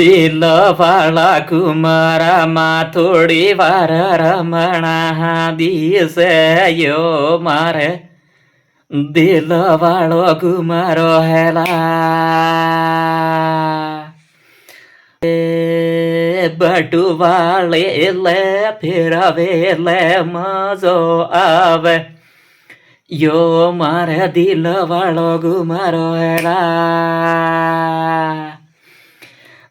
દિલ વાળા કુમારામાં થોડી વાર રમણા દિશે યો મારે દિલ વાળો કુમારો હેલા બટુ વાળે લે ફેરવે લે મજો આવે યો મારે દિલ વાળો કુમારો હેલા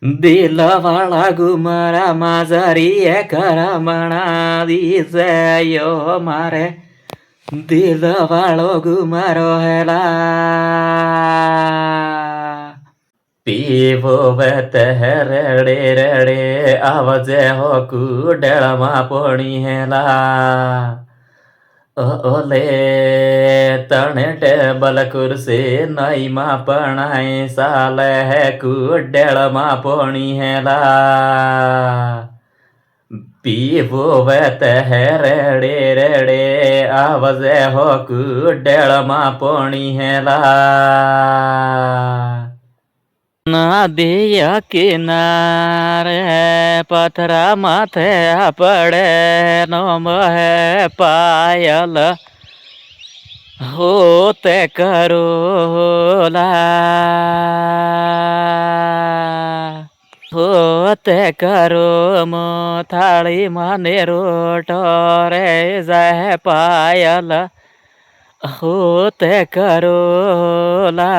દિલ વાળા ગુમારા માઝરી કરમણા દિશે યો મારે દિલ વાળો ગુમારો હેલા પીવો વેત રડે રડે આવજે હો કુડળમાં પોણી હેલા ઓલે તણે ટેબલ ખુરશી નઈમાં પણાય સાલે હે કુડેળમાં પોણી હેલા પીવો વેત હે રેડે રેડે આવજે હો કુડેળમાં પોણી હેલા નદીયા કિનારે પથરા માથે પડે નોમ હે પાયલ હોતે કરોલા હોતે કરો થાળી મને રોટો રે જાય પાયલ હોતે કરોલા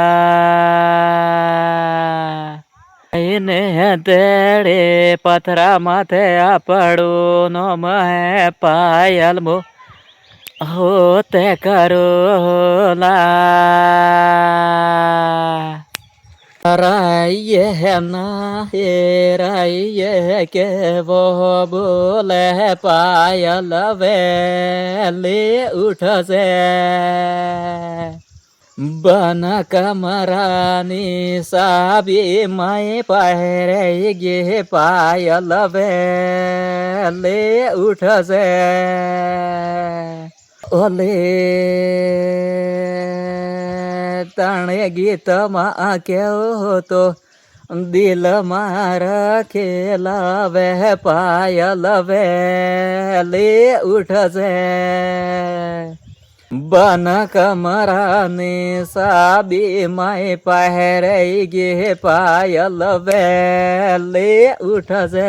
એને તેડે પથરા માથે પડું નો મહે પાયલ મો હોતે કરોલા રાઈએ ના હે રાઈએ કેવો બોલે પાયલ વેલી ઉઠશે બન કમરાની સાબી માય પહેરે ગે પાયલ વેલી ઉઠશે ઓલે તણે ગીતમાં કેવો તો દિલ મારા ખેલાવે પાયલ વેલી ઉઠશે બન કમરાની સાબી માય પહેરે ગે પાયલ વેલી ઉઠશે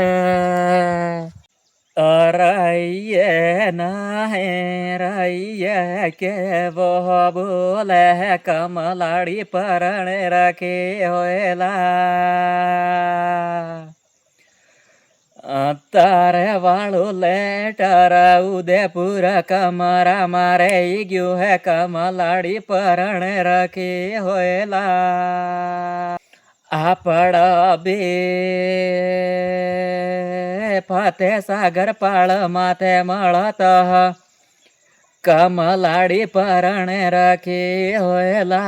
રાઈએ ના હે રાઈએ કેવો બોલે કમલાડી પરણે રાખે હોયલા તારે વાળું લેટર ઉદયપુર કમરા મારે ગયું હે કમલાડી પરણે રાખે હોયલા આપડા બે ફતે સાગર પાળ માથે મળત કમલાડી પરણે રાખી હોયલા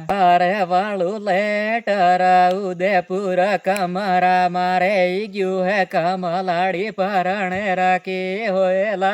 અરે વાળું લેટર ઉદયપુર કમરા મારે ગયું હે કમલાડી પરણે રાખી હોયલા